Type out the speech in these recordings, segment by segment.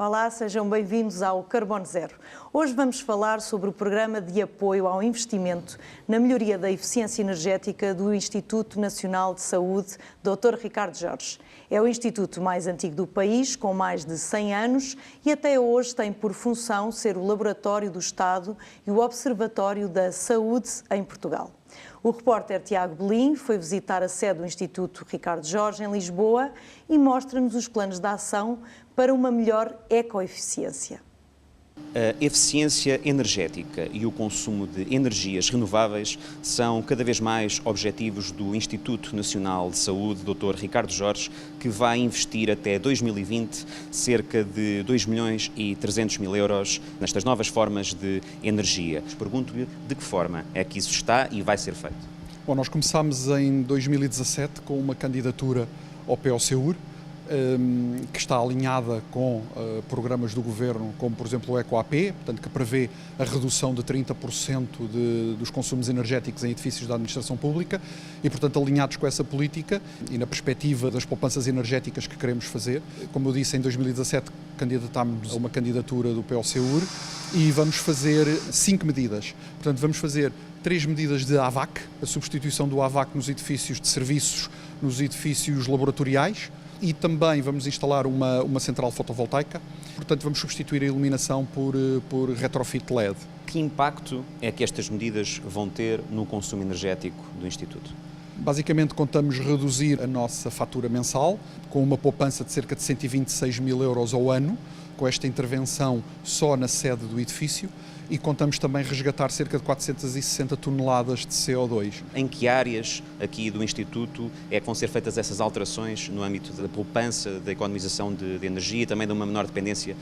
Olá, sejam bem-vindos ao Carbono Zero. Hoje vamos falar sobre o programa de apoio ao investimento na melhoria da eficiência energética do Instituto Nacional de Saúde, Dr. Ricardo Jorge. É o instituto mais antigo do país, com mais de 100 anos, e até hoje tem por função ser o laboratório do Estado e o Observatório da Saúde em Portugal. O repórter Tiago Belim foi visitar a sede do Instituto Ricardo Jorge, em Lisboa, e mostra-nos os planos de ação para uma melhor ecoeficiência. A eficiência energética e o consumo de energias renováveis são cada vez mais objetivos do Instituto Nacional de Saúde, Dr. Ricardo Jorge, que vai investir até 2020 cerca de 2.300.000 euros nestas novas formas de energia. Pergunto-lhe de que forma é que isso está e vai ser feito. Bom, nós começámos em 2017 com uma candidatura ao POCUR, que está alinhada com programas do Governo, como por exemplo o EcoAP, portanto, que prevê a redução de 30% dos consumos energéticos em edifícios da administração pública e, portanto, alinhados com essa política e na perspectiva das poupanças energéticas que queremos fazer. Como eu disse, em 2017 candidatámos a uma candidatura do POCUR e vamos fazer 5 medidas. Portanto, vamos fazer 3 medidas de AVAC, a substituição do AVAC nos edifícios de serviços, nos edifícios laboratoriais, e também vamos instalar uma central fotovoltaica, portanto vamos substituir a iluminação por retrofit LED. Que impacto é que estas medidas vão ter no consumo energético do Instituto? Basicamente contamos reduzir a nossa fatura mensal com uma poupança de cerca de 126.000 euros ao ano, com esta intervenção só na sede do edifício, e contamos também resgatar cerca de 460 toneladas de CO2. Em que áreas aqui do Instituto é que vão ser feitas essas alterações no âmbito da poupança, da economização de energia e também de uma menor dependência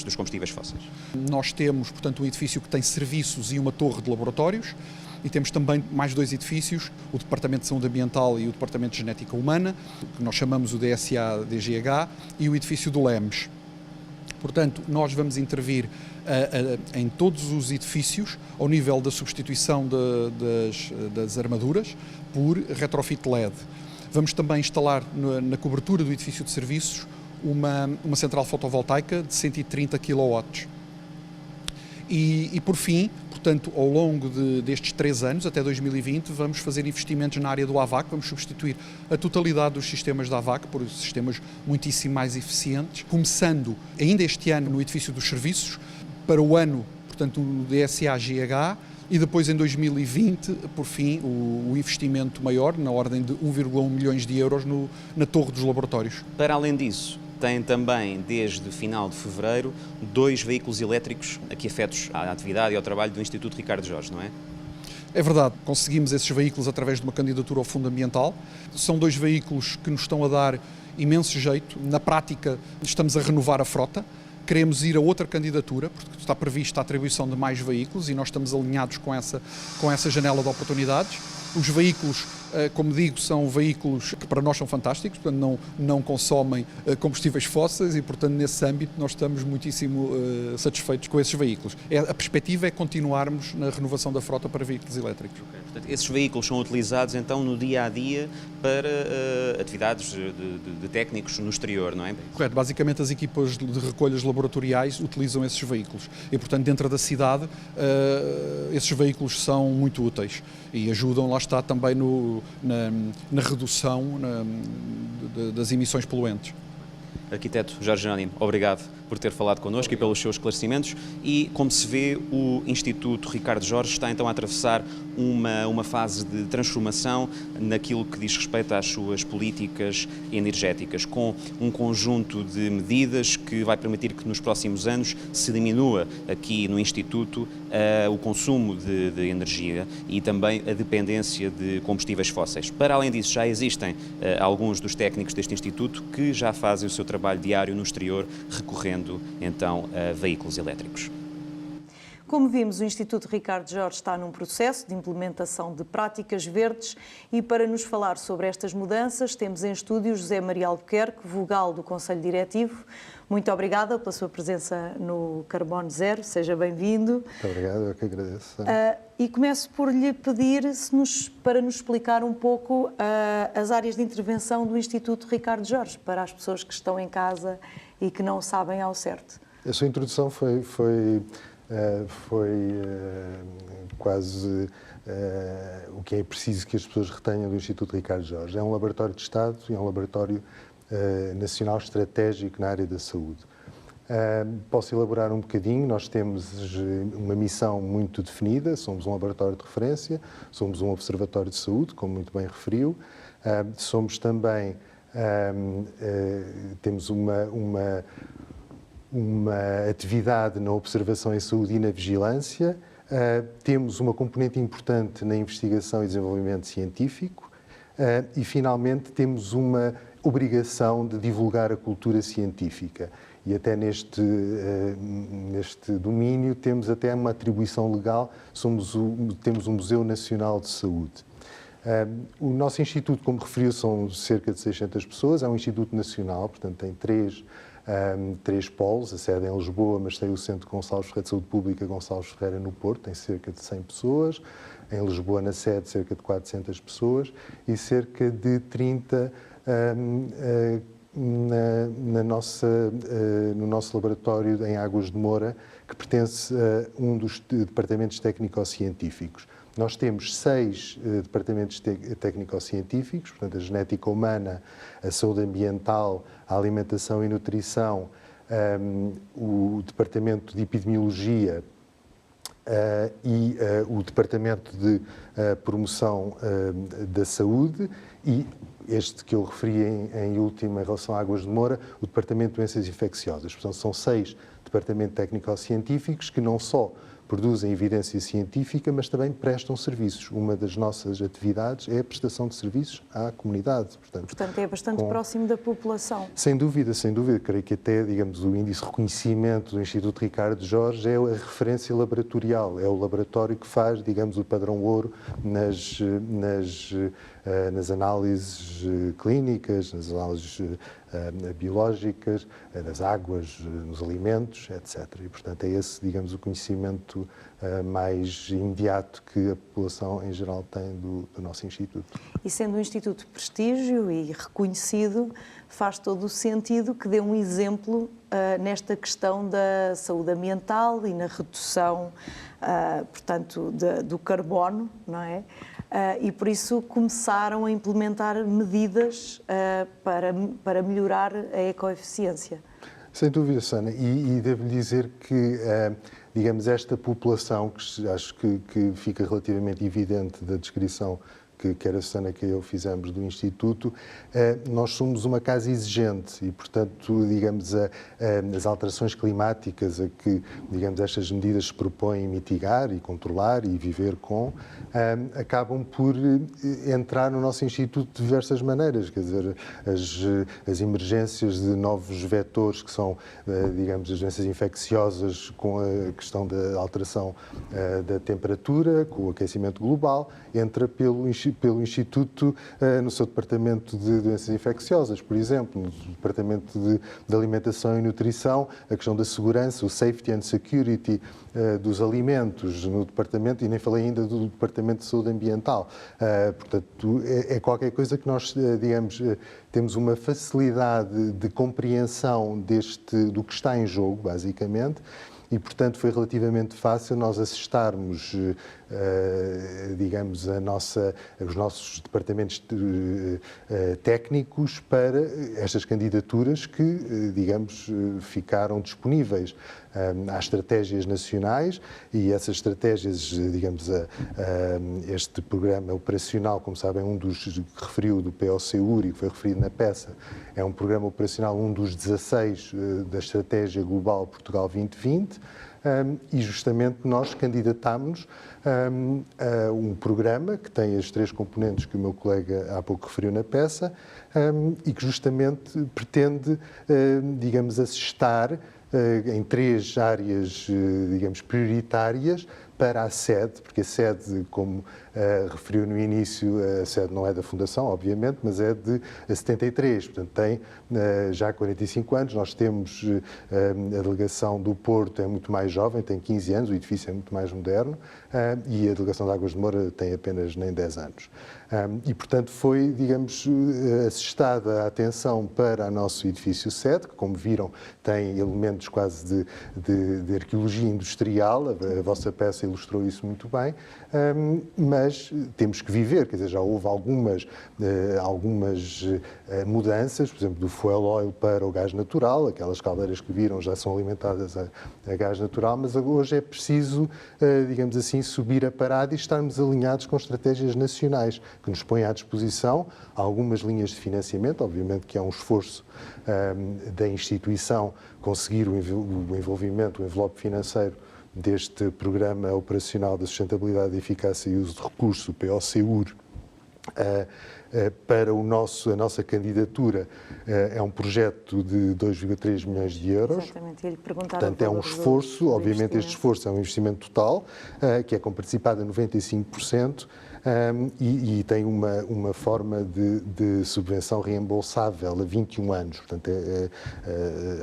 dos combustíveis fósseis? Nós temos, portanto, um edifício que tem serviços e uma torre de laboratórios, e temos também mais 2 edifícios, o Departamento de Saúde Ambiental e o Departamento de Genética Humana, que nós chamamos o DSA-DGH, e o edifício do LEMS. Portanto, nós vamos intervir em todos os edifícios ao nível da substituição das armaduras por retrofit LED. Vamos também instalar na cobertura do edifício de serviços uma central fotovoltaica de 130 kW. E por fim, portanto, ao longo destes 3 anos, até 2020, vamos fazer investimentos na área do AVAC, vamos substituir a totalidade dos sistemas da AVAC por sistemas muitíssimo mais eficientes, começando ainda este ano no edifício dos serviços, para o ano, portanto, o DSA-GH, e depois em 2020, por fim, o investimento maior, na ordem de 1,1 milhões de euros na torre dos laboratórios. Para além disso, tem também, desde final de fevereiro, 2 veículos elétricos aqui afetos à atividade e ao trabalho do Instituto Ricardo Jorge, não é? É verdade, conseguimos esses veículos através de uma candidatura ao Fundo Ambiental. São 2 veículos que nos estão a dar imenso jeito. Na prática, estamos a renovar a frota. Queremos ir a outra candidatura, porque está prevista a atribuição de mais veículos e nós estamos alinhados com essa janela de oportunidades. Os veículos, como digo, são veículos que para nós são fantásticos, portanto não consomem combustíveis fósseis e, portanto, nesse âmbito nós estamos muitíssimo satisfeitos com esses veículos. A perspectiva é continuarmos na renovação da frota para veículos elétricos. Okay. Portanto, esses veículos são utilizados então no dia-a-dia para atividades de técnicos no exterior, não é? Correto, basicamente as equipas de recolhas laboratoriais utilizam esses veículos e, portanto, dentro da cidade esses veículos são muito úteis e ajudam, lá está, também na redução das emissões poluentes. Arquiteto Jorge Jerónimo, obrigado por ter falado connosco e pelos seus esclarecimentos. E, como se vê, o Instituto Ricardo Jorge está então a atravessar uma fase de transformação naquilo que diz respeito às suas políticas energéticas, com um conjunto de medidas que vai permitir que nos próximos anos se diminua aqui no Instituto o consumo de energia e também a dependência de combustíveis fósseis. Para além disso, já existem alguns dos técnicos deste Instituto que já fazem o seu trabalho diário no exterior, recorrendo então a veículos elétricos. Como vimos, o Instituto Ricardo Jorge está num processo de implementação de práticas verdes e para nos falar sobre estas mudanças temos em estúdio José Maria Albuquerque, vogal do Conselho Diretivo. Muito obrigada pela sua presença no Carbono Zero, seja bem-vindo. Muito obrigado, eu que agradeço. E começo por lhe pedir para nos explicar um pouco as áreas de intervenção do Instituto Ricardo Jorge, para as pessoas que estão em casa e que não sabem ao certo. A sua introdução foi quase o que é preciso que as pessoas retenham do Instituto Ricardo Jorge. É um laboratório de Estado e é um laboratório nacional estratégico na área da saúde. Posso elaborar um bocadinho. Nós temos uma missão muito definida, somos um laboratório de referência, somos um observatório de saúde, como muito bem referiu, somos também, temos uma atividade na observação em saúde e na vigilância, temos uma componente importante na investigação e desenvolvimento científico e, finalmente, temos uma obrigação de divulgar a cultura científica. E até neste domínio temos até uma atribuição legal, temos um Museu Nacional de Saúde. O nosso instituto, como referiu, são cerca de 600 pessoas, é um instituto nacional, portanto tem três polos, a sede é em Lisboa, mas tem o Centro Gonçalves Ferreira de Saúde Pública, Gonçalves Ferreira no Porto, tem cerca de 100 pessoas, em Lisboa, na sede, cerca de 400 pessoas e cerca de 30 no nosso laboratório em Águas de Moura, que pertence a um dos departamentos técnico-científicos. Nós temos 6 departamentos técnico-científicos, portanto, a genética humana, a saúde ambiental, a alimentação e nutrição, o departamento de epidemiologia e o departamento de promoção da saúde e este que eu referi em último em relação a Águas de Moura, o Departamento de Doenças Infecciosas. Portanto, são 6 departamentos técnico-científicos que não só produzem evidência científica, mas também prestam serviços. Uma das nossas atividades é a prestação de serviços à comunidade. Portanto é bastante próximo da população. Sem dúvida, sem dúvida. Creio que até, digamos, o índice de reconhecimento do Instituto Ricardo Jorge é a referência laboratorial, é o laboratório que faz, digamos, o padrão ouro nas análises clínicas, nas análises biológicas, nas águas, nos alimentos, etc. E, portanto, é esse, digamos, o conhecimento mais imediato que a população em geral tem do nosso Instituto. E sendo um Instituto de prestígio e reconhecido, faz todo o sentido que dê um exemplo nesta questão da saúde ambiental e na redução, portanto, do carbono, não é? E por isso começaram a implementar medidas para melhorar a ecoeficiência. Sem dúvida, Sana, e devo-lhe dizer que, digamos, esta população, que acho que fica relativamente evidente da descrição que quer a Susana que eu fizemos do Instituto, nós somos uma casa exigente e, portanto, digamos, as alterações climáticas a que, digamos, estas medidas se propõem mitigar e controlar e viver com, acabam por entrar no nosso Instituto de diversas maneiras, quer dizer, as emergências de novos vetores que são, digamos, as doenças infecciosas com a questão da alteração da temperatura, com o aquecimento global, entra pelo Instituto no seu departamento de doenças infecciosas, por exemplo, no departamento de alimentação e nutrição, a questão da segurança, o safety and security dos alimentos no departamento, e nem falei ainda do departamento de saúde ambiental. Portanto, é qualquer coisa que nós, digamos, temos uma facilidade de compreensão do que está em jogo, basicamente, e, portanto, foi relativamente fácil nós assestarmos, digamos, os nossos departamentos técnicos para estas candidaturas que, digamos, ficaram disponíveis. Há estratégias nacionais e essas estratégias, digamos, este programa operacional, como sabem, um dos que referiu do POCUR e que foi referido na peça, é um programa operacional, um dos 16 da Estratégia Global Portugal 2020, e justamente nós candidatámos a um programa que tem as 3 componentes que o meu colega há pouco referiu na peça e que justamente pretende, digamos, assestar em 3 áreas, digamos, prioritárias para a sede, porque a sede, como referiu no início, a sede não é da Fundação, obviamente, mas é de 73, portanto tem já 45 anos. Nós temos a delegação do Porto, é muito mais jovem, tem 15 anos, o edifício é muito mais moderno, e a delegação de Águas de Moura tem apenas nem 10 anos. E, portanto, foi, digamos, assestada a atenção para o nosso edifício sede, que, como viram, tem elementos quase de arqueologia industrial, a vossa peça ilustrou isso muito bem, mas temos que viver, quer dizer, já houve algumas mudanças, por exemplo, do fuel oil para o gás natural, aquelas caldeiras que viram já são alimentadas a gás natural, mas hoje é preciso, digamos assim, subir a parada e estarmos alinhados com estratégias nacionais que nos põem à disposição algumas linhas de financiamento. Obviamente que é um esforço da instituição conseguir o envolvimento, o envelope financeiro deste Programa Operacional da Sustentabilidade, Eficácia e Uso de Recursos, o POCUR, para a nossa candidatura. É um projeto de 2,3 milhões de euros. Exatamente, ele portanto é um esforço, obviamente este esforço é um investimento total, que é comparticipado a 95%, e tem uma forma de subvenção reembolsável a 21 anos, portanto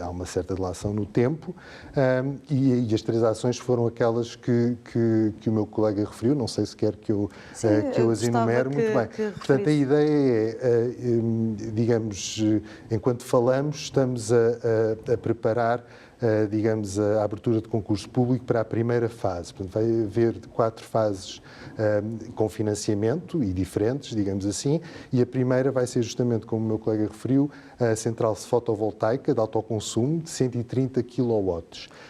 há uma certa relação no tempo, e as 3 ações foram aquelas que o meu colega referiu, não sei se quer que eu as enumere muito bem. Portanto, a ideia é, digamos, enquanto falamos, estamos a preparar, digamos, a abertura de concurso público para a primeira fase. Portanto, vai haver 4 fases com financiamento e diferentes, digamos assim, e a primeira vai ser justamente, como o meu colega referiu, a central fotovoltaica de autoconsumo de 130 kW.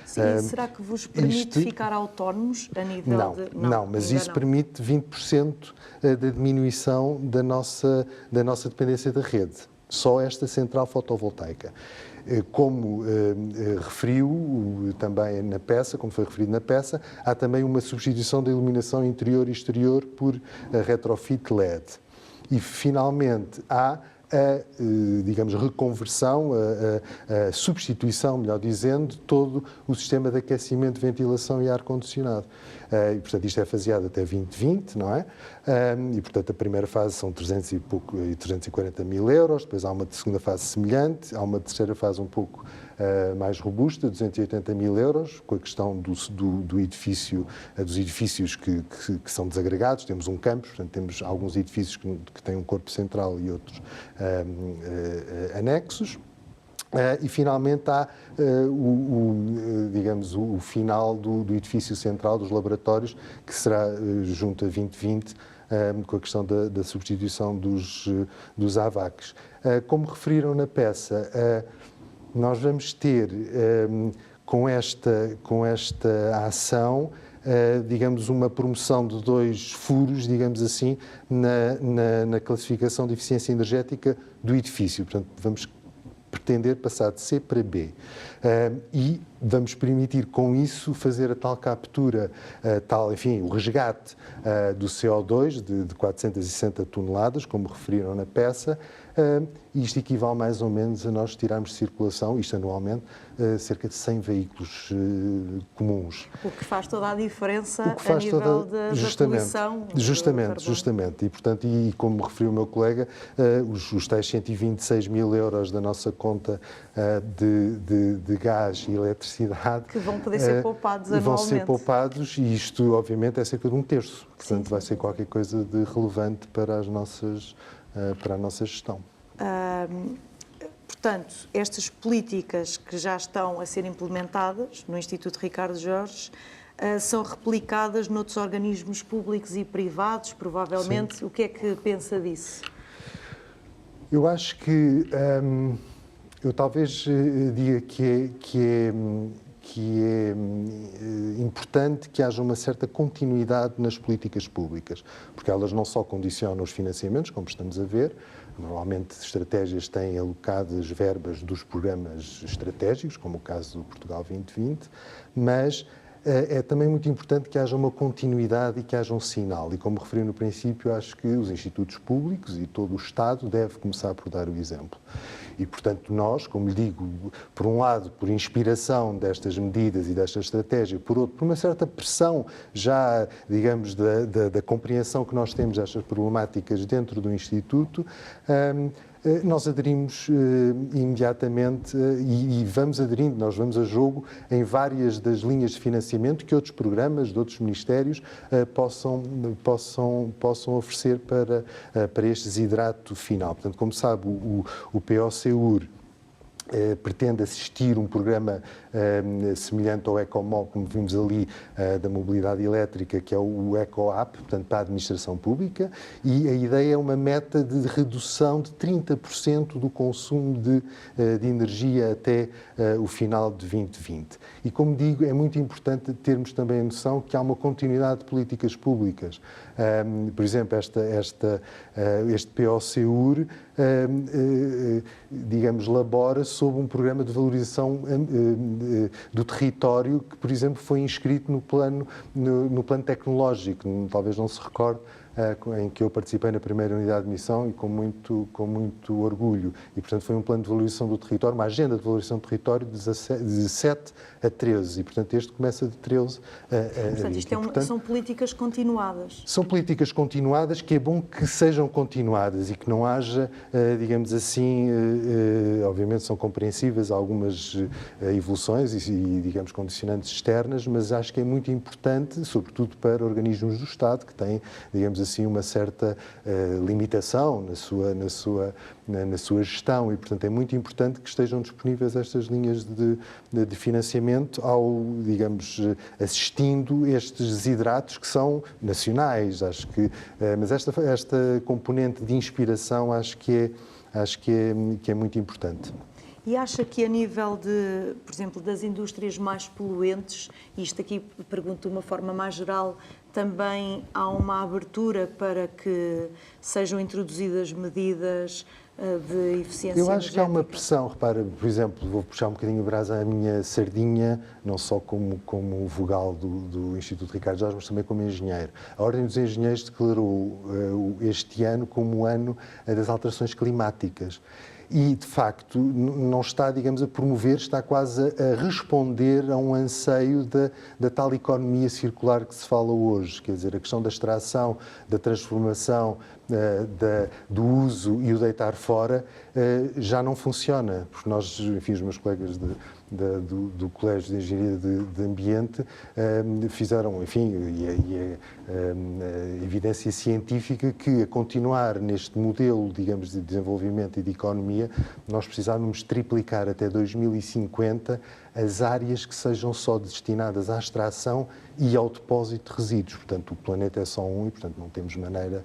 Sim, será que vos permite ficar autónomos a nível de... Não, mas isso permite 20% da diminuição da nossa dependência da rede. Só esta central fotovoltaica. Como referiu também na peça, como foi referido na peça, há também uma substituição da iluminação interior e exterior por retrofit LED. E, finalmente, há digamos, reconversão, a substituição, melhor dizendo, de todo o sistema de aquecimento, ventilação e ar-condicionado. E, portanto, isto é faseado até 2020, não é? E, portanto, a primeira fase são 340 mil euros, depois há uma segunda fase semelhante, há uma terceira fase um pouco mais robusta, 280 mil euros, com a questão do edifício, dos edifícios que são desagregados. Temos um campus, portanto, temos alguns edifícios que têm um corpo central e outros anexos. E, finalmente, há digamos, o final do edifício central dos laboratórios, que será junto a 2020, com a questão da substituição dos AVACs. Como referiram na peça, nós vamos ter, com esta ação, digamos, uma promoção de 2 furos, digamos assim, na classificação de eficiência energética do edifício. Portanto, vamos pretender passar de C para B. E vamos permitir, com isso, fazer a tal captura, enfim, o resgate do CO2 de 460 toneladas, como referiram na peça. Isto equivale mais ou menos a nós tirarmos de circulação, isto anualmente, cerca de 100 veículos comuns. O que faz toda a diferença a nível da poluição. Justamente. E, portanto, e como referiu o meu colega, os tais 126 mil euros da nossa conta de gás e eletricidade... Que vão poder ser poupados anualmente. Vão ser poupados, e isto, obviamente, é cerca de 1/3. Portanto, vai ser qualquer coisa de relevante para a nossa gestão. Portanto, estas políticas que já estão a ser implementadas no Instituto Ricardo Jorge são replicadas noutros organismos públicos e privados, provavelmente. Sim. O que é que pensa disso? Eu acho que... eu talvez diga que é importante que haja uma certa continuidade nas políticas públicas, porque elas não só condicionam os financiamentos, como estamos a ver. Normalmente, estratégias têm alocadas verbas dos programas estratégicos, como o caso do Portugal 2020, mas é também muito importante que haja uma continuidade e que haja um sinal. E como referi no princípio, acho que os institutos públicos e todo o Estado deve começar por dar o exemplo. E, portanto, nós, como lhe digo, por um lado, por inspiração destas medidas e desta estratégia, por outro, por uma certa pressão já, digamos, da compreensão que nós temos destas problemáticas dentro do Instituto, nós aderimos imediatamente e vamos aderindo, nós vamos a jogo em várias das linhas de financiamento que outros programas de outros ministérios possam oferecer para este desidrato final. Portanto, como sabe, o POCUR pretende assistir um programa semelhante ao EcoMol, como vimos ali, da mobilidade elétrica, que é o EcoApp, portanto, para a administração pública, e a ideia é uma meta de redução de 30% do consumo de energia até o final de 2020. E, como digo, é muito importante termos também a noção que há uma continuidade de políticas públicas. Por exemplo, este POCUR, digamos, labora sob um programa de valorização do território que, por exemplo, foi inscrito no plano tecnológico. Talvez não se recorde, em que eu participei na primeira unidade de missão e com muito orgulho. E, portanto, foi um plano de valorização do território, uma agenda de valorização do território de 7 a 13. E, portanto, este começa de 13 a portanto, 20. isto são políticas continuadas. São políticas continuadas que é bom que sejam continuadas e que não haja, digamos assim, obviamente são compreensíveis algumas evoluções e, digamos, condicionantes externas, mas acho que é muito importante, sobretudo para organismos do Estado que têm, digamos assim, uma certa limitação na sua gestão e, portanto, é muito importante que estejam disponíveis estas linhas de financiamento digamos, assistindo estes desidratos que são nacionais. Acho que, mas esta componente de inspiração acho que é muito importante. E acha que a nível de, por exemplo, das indústrias mais poluentes, e isto aqui pergunto de uma forma mais geral, também há uma abertura para que sejam introduzidas medidas de eficiência energética? Eu acho que há uma pressão, repara, por exemplo, vou puxar um bocadinho o brasa à minha sardinha, não só como vogal do Instituto Ricardo Jorge, mas também como engenheiro. A Ordem dos Engenheiros declarou este ano como o ano das alterações climáticas. E, de facto, não está, digamos, a promover, está quase a responder a um anseio da tal economia circular que se fala hoje. Quer dizer, a questão da extração, da transformação, do uso e o deitar fora já não funciona. Porque nós, enfim, os meus colegas do Colégio de Engenharia de Ambiente fizeram, enfim, a evidência científica que a continuar neste modelo, digamos, de desenvolvimento e de economia, nós precisávamos triplicar até 2050 as áreas que sejam só destinadas à extração e ao depósito de resíduos. Portanto, o planeta é só um e, portanto, não temos maneira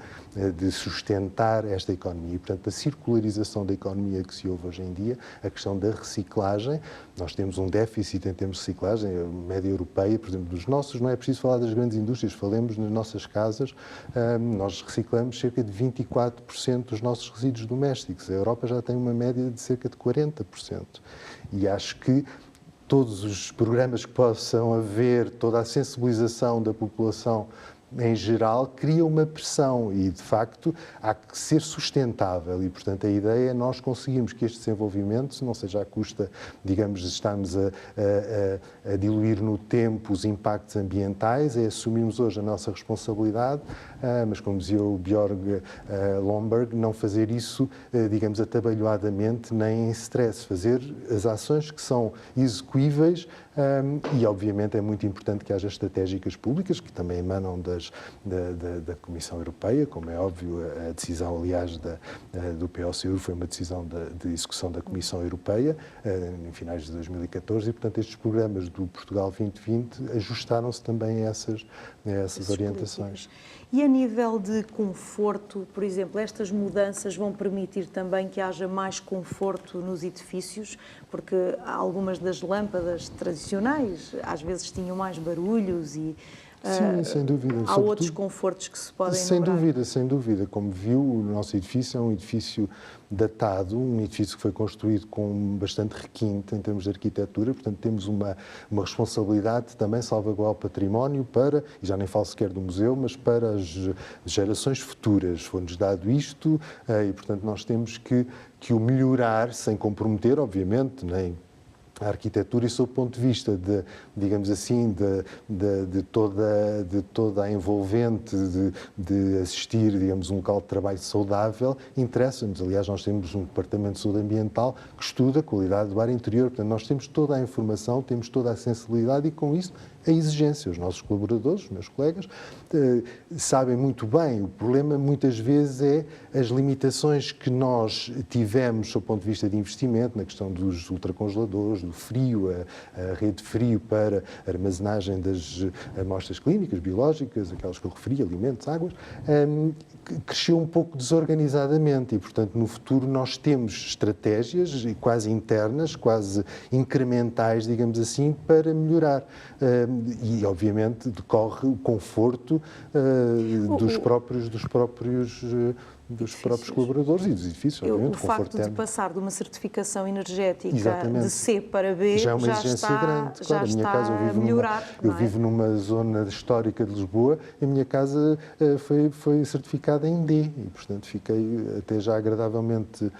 de sustentar esta economia. E, portanto, a circularização da economia que se ouve hoje em dia, a questão da reciclagem, nós temos um déficit em termos de reciclagem, a média europeia, por exemplo, dos nossos, não é preciso falar das grandes indústrias, falemos nas nossas casas, nós reciclamos cerca de 24% dos nossos resíduos domésticos. A Europa já tem uma média de cerca de 40%. E acho que todos os programas que possam haver, toda a sensibilização da população em geral, cria uma pressão e, de facto, há que ser sustentável e, portanto, a ideia é nós conseguirmos que este desenvolvimento não seja à custa, digamos, de estarmos a diluir no tempo os impactos ambientais, é assumirmos hoje a nossa responsabilidade, mas, como dizia o Björn Lomborg, não fazer isso, digamos, atabalhoadamente nem em stress, fazer as ações que são execuíveis e, obviamente, é muito importante que haja estratégicas públicas que também emanam da Comissão Europeia, como é óbvio, a decisão, aliás, do POCUR foi uma decisão de execução da Comissão Europeia em finais de 2014 e, portanto, estes programas do Portugal 2020 ajustaram-se também a essas orientações. E a nível de conforto, por exemplo, estas mudanças vão permitir também que haja mais conforto nos edifícios, porque algumas das lâmpadas tradicionais tradicionais, às vezes tinham mais barulhos e Sim, sem dúvida. há outros confortos que se podem Sem enumerar. dúvida, sem dúvida. Como viu, o nosso edifício é um edifício datado, um edifício que foi construído com bastante requinte em termos de arquitetura, portanto temos uma responsabilidade também salvaguardar o património para, e já nem falo sequer do museu, mas para as gerações futuras. Foi-nos dado isto e, portanto, nós temos que o melhorar sem comprometer, obviamente, nem a arquitetura e sob o ponto de vista digamos assim, de toda a envolvente de assistir, digamos, um local de trabalho saudável, interessa-nos. Aliás, nós temos um departamento de saúde ambiental que estuda a qualidade do ar interior, portanto, nós temos toda a informação, temos toda a sensibilidade e, com isso, a exigência. Os nossos colaboradores, os meus colegas, sabem muito bem. O problema, muitas vezes, é as limitações que nós tivemos, do ponto de vista de investimento, na questão dos ultracongeladores, do frio, a rede de frio para armazenagem das amostras clínicas, biológicas, aquelas que eu referi, alimentos, águas, cresceu um pouco desorganizadamente e, portanto, no futuro nós temos estratégias quase internas, quase incrementais, digamos assim, para melhorar. E, obviamente, decorre o conforto dos próprios colaboradores e dos edifícios, obviamente. O facto de passar de uma certificação energética Exatamente. de C para B já é uma exigência grande. Claro, a minha casa, eu vivo numa zona histórica de Lisboa, a minha casa foi certificada em D e, portanto, fiquei até já agradavelmente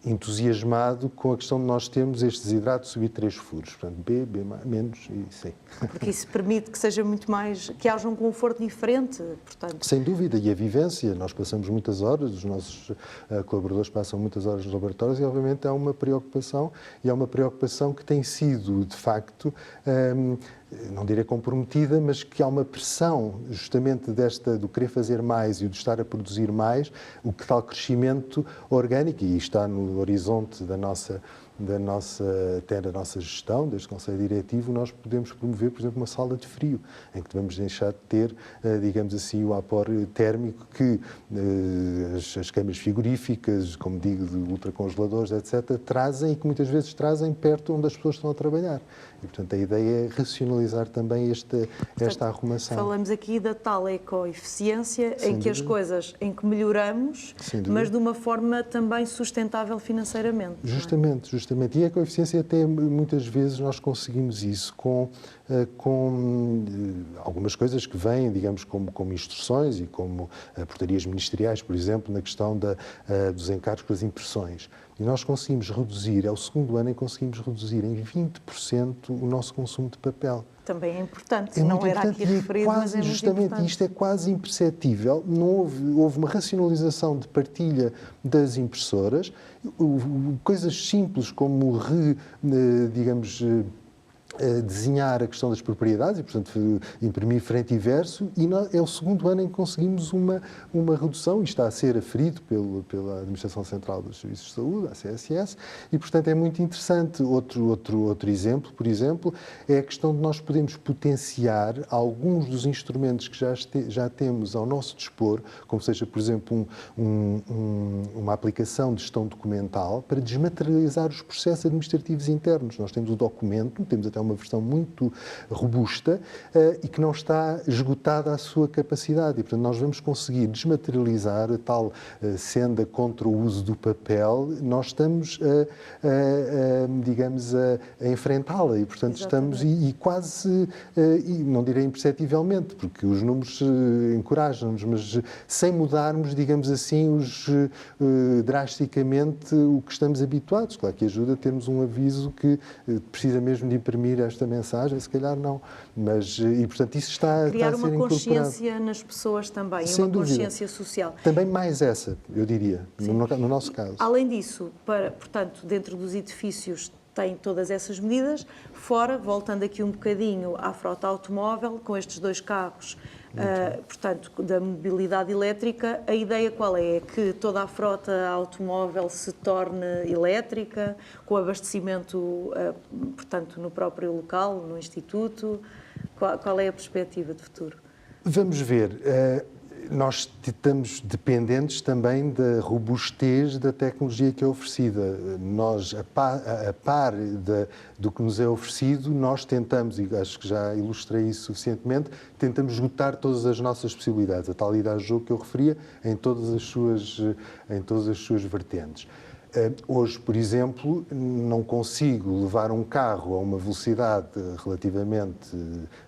entusiasmado com a questão de nós termos estes hidratos subir 3 furos, portanto B, B menos e C. Porque isso permite que seja muito mais, que haja um conforto diferente, portanto. Sem dúvida, e a vivência, nós passamos muitas horas, os nossos colaboradores passam muitas horas nos laboratórios e obviamente há uma preocupação, e é uma preocupação que tem sido, de facto, não direi comprometida, mas que há uma pressão justamente do querer fazer mais e do estar a produzir mais, o que tal crescimento orgânico, e está no horizonte até da nossa gestão, deste Conselho Diretivo, nós podemos promover, por exemplo, uma sala de frio, em que vamos deixar de ter, digamos assim, o apor térmico que as câmaras frigoríficas, como digo, de ultracongeladores, etc., trazem e que muitas vezes trazem perto onde as pessoas estão a trabalhar. E, portanto, a ideia é racionalizar também esta arrumação. Falamos aqui da tal ecoeficiência, em que as coisas, em que melhoramos, mas de uma forma também sustentável financeiramente. Justamente. E a ecoeficiência, até muitas vezes nós conseguimos isso com algumas coisas que vêm, digamos, como instruções e como portarias ministeriais, por exemplo, na questão dos encargos com as impressões. E nós conseguimos reduzir, é o segundo ano em que conseguimos reduzir em 20% o nosso consumo de papel. Também é importante, é não muito era importante, aqui referido, mas é muito justamente importante. Isto é quase imperceptível, não houve uma racionalização de partilha das impressoras, coisas simples como desenhar a questão das propriedades e, portanto, imprimir frente e verso, e é o segundo ano em que conseguimos uma redução, e está a ser aferido pela Administração Central dos Serviços de Saúde, a CSS, e, portanto, é muito interessante. Outro exemplo, por exemplo, é a questão de nós podermos potenciar alguns dos instrumentos que já temos ao nosso dispor, como seja, por exemplo, uma aplicação de gestão documental para desmaterializar os processos administrativos internos. Nós temos o documento, temos até uma versão muito robusta e que não está esgotada a sua capacidade. E, portanto, nós vamos conseguir desmaterializar a tal senda contra o uso do papel, nós estamos, digamos, a enfrentá-la e, portanto, estamos quase, não direi imperceptivelmente, porque os números encorajam-nos, mas sem mudarmos, digamos assim, drasticamente o que estamos habituados. Claro que ajuda a termos um aviso que precisa mesmo de imprimir esta mensagem, se calhar não, mas, e portanto isso está a ser incorporado. Criar uma consciência nas pessoas também, sem uma dúvida. Consciência social. Também mais essa, eu diria, no nosso caso. Além disso, portanto, dentro dos edifícios tem todas essas medidas, fora, voltando aqui um bocadinho à frota automóvel, com estes 2 carros, portanto, da mobilidade elétrica, a ideia qual é? É que toda a frota automóvel se torne elétrica, com abastecimento, portanto, no próprio local, no Instituto? Qual é a perspectiva de futuro? Vamos ver. Nós estamos dependentes também da robustez da tecnologia que é oferecida. Nós, a par do que nos é oferecido, nós tentamos, e acho que já ilustrei isso suficientemente, tentamos esgotar todas as nossas possibilidades, a tal idade de jogo que eu referia, em todas as suas vertentes. Hoje, por exemplo, não consigo levar um carro a uma velocidade relativamente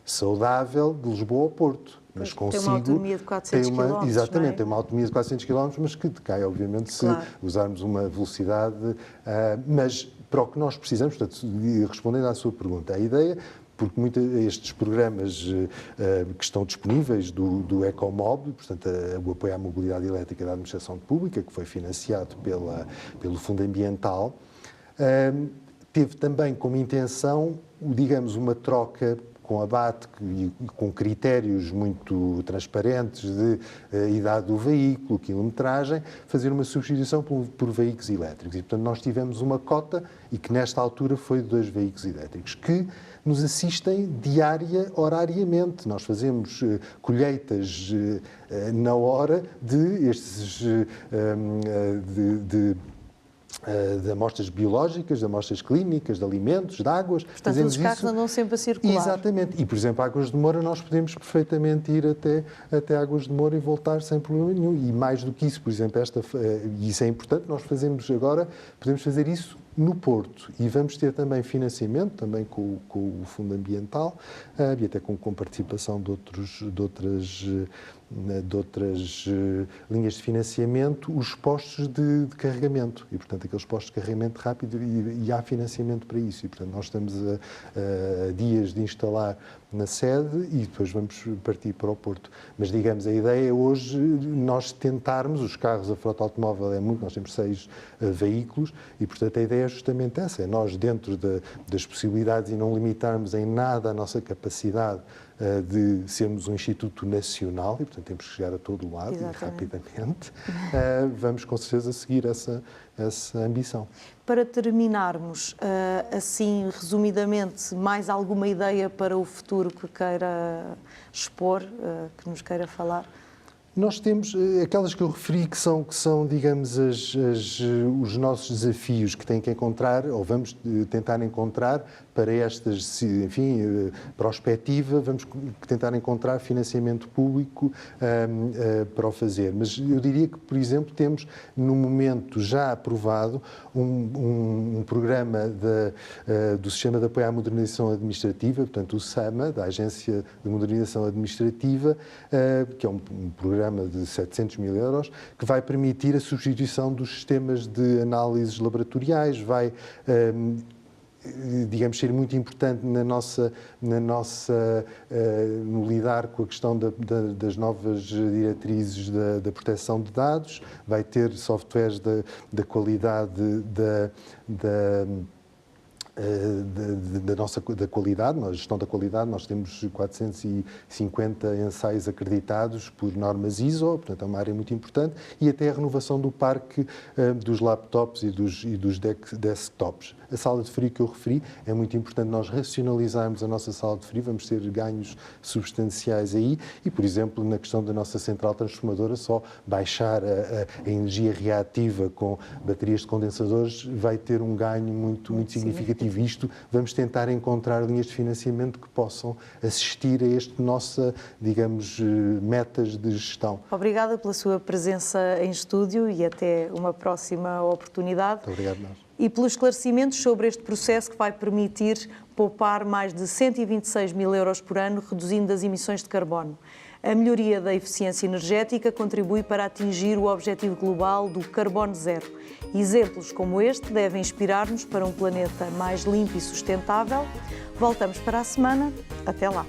saudável de Lisboa ao Porto. Mas consigo, tem uma autonomia de 400 km. Exatamente, não é? tem uma autonomia de 400 km, mas que decai, obviamente, se usarmos uma velocidade. Mas para o que nós precisamos, portanto, respondendo à sua pergunta, a ideia, porque estes programas que estão disponíveis do Ecomob, portanto, o apoio à mobilidade elétrica da Administração Pública, que foi financiado pelo Fundo Ambiental, teve também como intenção, digamos, uma troca com a BAT e com critérios muito transparentes de idade do veículo, quilometragem, fazer uma substituição por veículos elétricos. E, portanto, nós tivemos uma cota e que nesta altura foi de 2 veículos elétricos, que nos assistem horariamente. Nós fazemos colheitas na hora de amostras biológicas, de amostras clínicas, de alimentos, de águas. Portanto, os carros andam sempre a circular. Exatamente. E, por exemplo, Águas de Moura, nós podemos perfeitamente ir até Águas de Moura e voltar sem problema nenhum. E mais do que isso, por exemplo, e isso é importante, nós podemos fazer isso no Porto. E vamos ter também financiamento, também com o Fundo Ambiental, e até com participação de outras linhas de financiamento, os postos de carregamento. E, portanto, aqueles postos de carregamento rápido, e há financiamento para isso. E, portanto, nós estamos a dias de instalar na sede e depois vamos partir para o Porto. Mas, digamos, a ideia é hoje nós tentarmos, os carros, a frota automóvel é muito, nós temos 6 veículos e, portanto, a ideia é justamente essa, é nós, dentro das possibilidades e não limitarmos em nada a nossa capacidade de sermos um Instituto Nacional, e, portanto, temos que chegar a todo o lado. Exatamente. E rapidamente, vamos com certeza seguir essa ambição. Para terminarmos, assim, resumidamente, mais alguma ideia para o futuro que queira expor, que nos queira falar? Nós temos aquelas que eu referi que são digamos, os nossos desafios que tem que encontrar, ou vamos tentar encontrar para estas, enfim, prospectiva, vamos tentar encontrar financiamento público para o fazer. Mas eu diria que, por exemplo, temos no momento já aprovado um programa do Sistema de Apoio à Modernização Administrativa, portanto o SAMA, da Agência de Modernização Administrativa, que é um programa de 700 mil euros, que vai permitir a substituição dos sistemas de análises laboratoriais, vai, digamos, ser muito importante no lidar com a questão das novas diretrizes da proteção de dados, vai ter softwares da qualidade da qualidade, na gestão da qualidade. Nós temos 450 ensaios acreditados por normas ISO, portanto é uma área muito importante, e até a renovação do parque dos laptops e dos desktops. A sala de frio que eu referi é muito importante nós racionalizarmos a nossa sala de frio, vamos ter ganhos substanciais aí e, por exemplo, na questão da nossa central transformadora, só baixar a energia reativa com baterias de condensadores vai ter um ganho muito significativo. Isto, vamos tentar encontrar linhas de financiamento que possam assistir a este nossa, digamos, metas de gestão. Obrigada pela sua presença em estúdio e até uma próxima oportunidade. Muito obrigado, nós. E pelos esclarecimentos sobre este processo que vai permitir poupar mais de 126 mil euros por ano, reduzindo as emissões de carbono. A melhoria da eficiência energética contribui para atingir o objetivo global do carbono zero. Exemplos como este devem inspirar-nos para um planeta mais limpo e sustentável. Voltamos para a semana. Até lá.